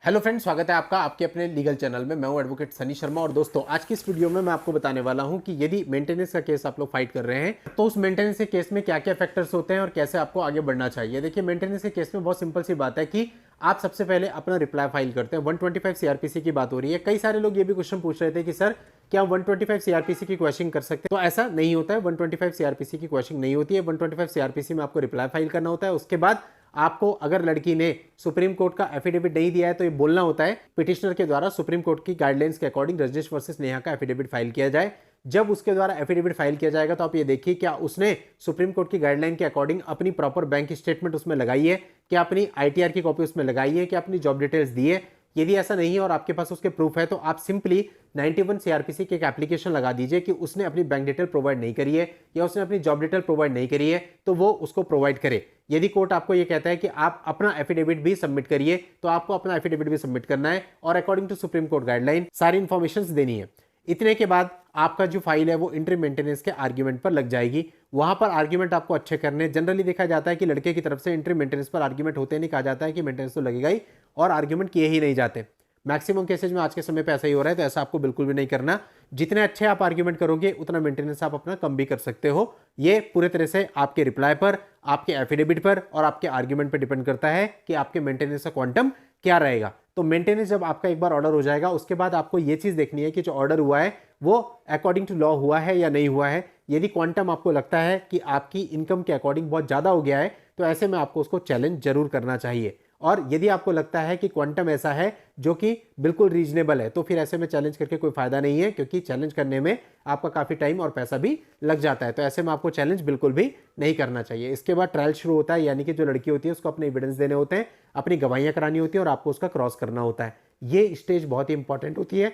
Hello friends, स्वागत है आपका आपके अपने लीगल चैनल में। मैं हूं एडवोकेट सनी शर्मा। और दोस्तों, आज की इस वीडियो में मैं आपको बताने वाला हूं कि यदि मेंटेनेंस का केस आप लोग फाइट कर रहे हैं तो उस मेंटेनेंस के केस में क्या क्या फैक्टर्स होते हैं और कैसे आपको आगे बढ़ना चाहिए। देखिए, मेंटेनेंस के केस में बहुत सिंपल सी बात है कि आप सबसे पहले अपना रिप्लाई फाइल करते हैं। 125 सीआरपीसी की बात हो रही है। कई सारे लोग ये भी क्वेश्चन पूछ रहे थे कि सर क्या 125 सीआरपीसी की क्वेश्चन कर सकते हैं। तो ऐसा नहीं होता है। 125 सीआरपीसी की क्वेश्चन नहीं होती है। 125 सीआरपीसी में आपको रिप्लाई फाइल करना होता है। उसके बाद आपको अगर लड़की ने सुप्रीम कोर्ट का एफिडेविट नहीं दिया है तो ये बोलना होता है पिटिशनर के द्वारा सुप्रीम कोर्ट की गाइडलाइंस के अकॉर्डिंग रजनीश वर्सेस नेहा का एफिडेविट फाइल किया जाए। जब उसके द्वारा एफिडेविट फाइल किया जाएगा तो आप ये देखिए क्या उसने सुप्रीम कोर्ट की गाइडलाइन के अकॉर्डिंग अपनी प्रॉपर बैंक स्टेटमेंट उसमें लगाई है, क्या अपनी आईटीआर की कॉपी उसमें लगाई है, क्या अपनी जॉब डिटेल्स दी है। यदि ऐसा नहीं है और आपके पास उसके प्रूफ है तो आप सिंपली 91 सीआरपीसी की एक एप्लीकेशन लगा दीजिए कि उसने अपनी बैंक डिटेल प्रोवाइड नहीं करी है या उसने अपनी जॉब डिटेल प्रोवाइड नहीं करी है, तो वो उसको प्रोवाइड करे। यदि कोर्ट आपको ये कहता है कि आप अपना एफिडेविट भी सबमिट करिए तो आपको अपना एफिडेविट भी सबमिट करना है और according to Supreme Court guideline सारी इंफॉर्मेशन देनी है। इतने के बाद आपका जो फाइल है वो इंट्री मेंटेनेंस के आर्ग्यूमेंट पर लग जाएगी। वहां पर आर्ग्यूमेंट आपको अच्छे करने। जनरली देखा जाता है कि लड़के की तरफ से इंट्री मेंटेनेंस पर आर्ग्यूमेंट होते नहीं, कहा जाता है कि मेंटेनेंस तो लगेगा ही और आर्ग्यूमेंट किए ही नहीं जाते। मैक्सिमम केसेज में आज के समय पे ऐसा ही हो रहा है, तो ऐसा आपको बिल्कुल भी नहीं करना। जितने अच्छे आप आर्ग्यूमेंट करोगे उतना मेंटेनेंस आप अपना कम भी कर सकते हो। ये पूरे तरह से आपके रिप्लाई पर, आपके एफिडेविट पर और आपके आर्ग्यूमेंट पर डिपेंड करता है कि आपके मेंटेनेंस का क्वांटम क्या रहेगा। तो मेंटेनेंस जब आपका एक बार ऑर्डर हो जाएगा उसके बाद आपको ये चीज देखनी है कि जो ऑर्डर हुआ है वो अकॉर्डिंग टू लॉ हुआ है या नहीं हुआ है। यदि क्वांटम आपको लगता है कि आपकी इनकम के अकॉर्डिंग बहुत ज्यादा हो गया है तो ऐसे में आपको उसको चैलेंज जरूर करना चाहिए। और यदि आपको लगता है कि क्वांटम ऐसा है जो कि बिल्कुल रीजनेबल है तो फिर ऐसे में चैलेंज करके कोई फायदा नहीं है, क्योंकि चैलेंज करने में आपका काफी टाइम और पैसा भी लग जाता है। तो ऐसे में आपको चैलेंज बिल्कुल भी नहीं करना चाहिए। इसके बाद ट्रायल शुरू होता है, यानी कि जो लड़की होती है उसको अपने एविडेंस देने होते हैं, अपनी गवाहियां करानी होती है और आपको उसका क्रॉस करना होता है। ये स्टेज बहुत ही इंपॉर्टेंट होती है,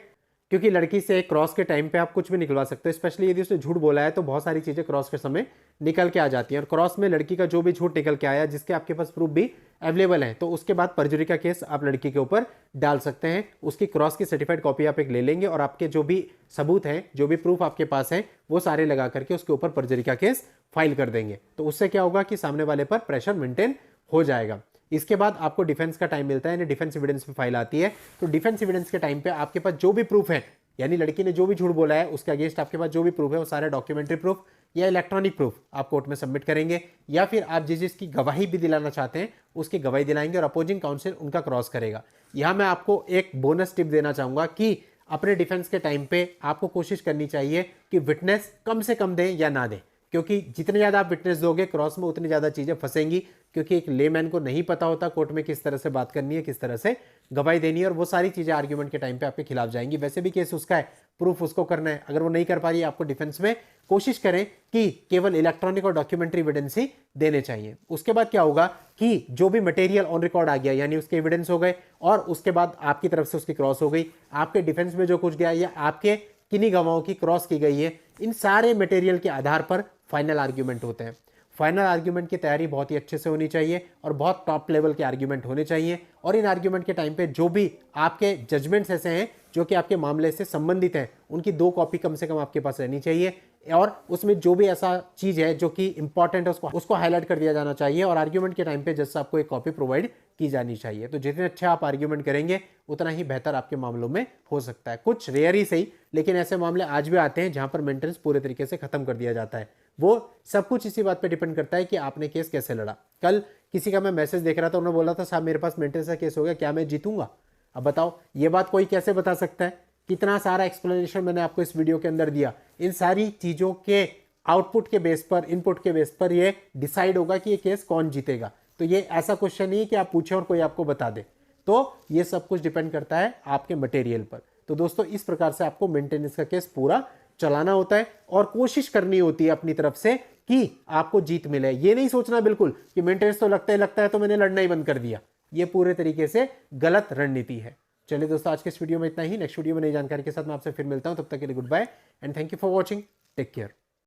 क्योंकि लड़की से क्रॉस के टाइम पे आप कुछ भी निकलवा सकते हो। स्पेशली यदि उसने झूठ बोला है तो बहुत सारी चीजें क्रॉस के समय निकल के आ जाती हैं। और क्रॉस में लड़की का जो भी झूठ निकल के आया जिसके आपके पास प्रूफ भी अवेलेबल है तो उसके बाद परजुरी का केस आप लड़की के ऊपर डाल सकते हैं। उसकी क्रॉस की सर्टिफाइड कॉपी आप एक ले लेंगे और आपके जो भी सबूत हैं, जो भी प्रूफ आपके पास है, वो सारे लगा करके उसके ऊपर परजुरी का केस फाइल कर देंगे। तो उससे क्या होगा कि सामने वाले पर प्रेशर मेंटेन हो जाएगा। इसके बाद आपको डिफेंस का टाइम मिलता है, यानी डिफेंस एविडेंस में फाइल आती है। तो डिफेंस एविडेंस के टाइम पे आपके पास जो भी प्रूफ है, यानी लड़की ने जो भी झूठ बोला है उसके अगेंस्ट आपके पास जो भी प्रूफ है वो सारे डॉक्यूमेंट्री प्रूफ या इलेक्ट्रॉनिक प्रूफ आप कोर्ट में सबमिट करेंगे, या फिर आप जिसकी गवाही भी दिलाना चाहते हैं उसकी गवाही दिलाएंगे और अपोजिंग काउंसिल उनका क्रॉस करेगा। यहां मैं आपको एक बोनस टिप देना चाहूंगा कि अपने डिफेंस के टाइम पे आपको कोशिश करनी चाहिए कि विटनेस कम से कम दें या ना दें, क्योंकि जितने ज्यादा आप विटनेस दोगे क्रॉस में उतनी ज्यादा चीजें फंसेंगी, क्योंकि एक लेमैन को नहीं पता होता कोर्ट में किस तरह से बात करनी है, किस तरह से गवाही देनी है, और वो सारी चीजें आर्ग्यूमेंट के टाइम पे आपके खिलाफ जाएंगी। वैसे भी केस उसका है, प्रूफ उसको करना है। अगर वो नहीं कर पा रही है आपको डिफेंस में कोशिश करें कि केवल इलेक्ट्रॉनिक और डॉक्यूमेंट्री एविडेंस ही देने चाहिए। उसके बाद क्या होगा कि जो भी मटेरियल ऑन रिकॉर्ड आ गया, यानी उसके एविडेंस हो गए और उसके बाद आपकी तरफ से उसकी क्रॉस हो गई, आपके डिफेंस में जो कुछ गया या आपके किन्हीं गवाहों की क्रॉस की गई है, इन सारे मटेरियल के आधार पर फाइनल आर्ग्यूमेंट होते हैं। फाइनल आर्ग्यूमेंट की तैयारी बहुत ही अच्छे से होनी चाहिए और बहुत टॉप लेवल के आर्ग्यूमेंट होने चाहिए। और इन आर्ग्यूमेंट के टाइम पे जो भी आपके जजमेंट्स ऐसे हैं जो कि आपके मामले से संबंधित हैं, उनकी 2 कॉपी कम से कम आपके पास रहनी चाहिए। और उसमें जो भी ऐसा चीज है जो कि इंपॉर्टेंट है उसको हाईलाइट कर दिया जाना चाहिए और आर्ग्यूमेंट के टाइम पे जज आपको एक कॉपी प्रोवाइड की जानी चाहिए। तो जितने अच्छे आप आर्ग्यूमेंट करेंगे उतना ही बेहतर आपके मामलों में हो सकता है। कुछ रेयर ही सही, लेकिन ऐसे मामले आज भी आते हैं जहां पर मेंटेनेंस पूरे तरीके से खत्म कर दिया जाता है। वो सब कुछ इसी बात पे डिपेंड करता है कि आपने केस कैसे लड़ा। कल किसी का मैं मैसेज देख रहा था, उन्होंने बोला था साहब मेरे पास मेंटेनेंस का केस हो गया, क्या मैं जीतूंगा? अब बताओ, ये बात कोई कैसे बता सकता है? कितना सारा एक्सप्लेनेशन मैंने आपको इस वीडियो के अंदर दिया। इन सारी चीजों के आउटपुट के बेस पर, इनपुट के बेस पर ये डिसाइड होगा कि ये केस कौन जीतेगा। तो ये ऐसा क्वेश्चन नहीं है कि आप पूछें और कोई आपको बता दे। तो ये सब कुछ डिपेंड करता है आपके मटेरियल पर। तो दोस्तों, इस प्रकार से आपको मेंटेनेंस का केस पूरा चलाना होता है और कोशिश करनी होती है अपनी तरफ से कि आपको जीत मिले। ये नहीं सोचना बिल्कुल कि मेंटेनेंस तो लगता है तो मैंने लड़ना ही बंद कर दिया। ये पूरे तरीके से गलत रणनीति है। चलिए दोस्तों, आज के इस वीडियो में इतना ही। नेक्स्ट वीडियो में नई जानकारी के साथ मैं आपसे फिर मिलता हूं। तब तक के लिए goodbye and thank you for watching. Take care.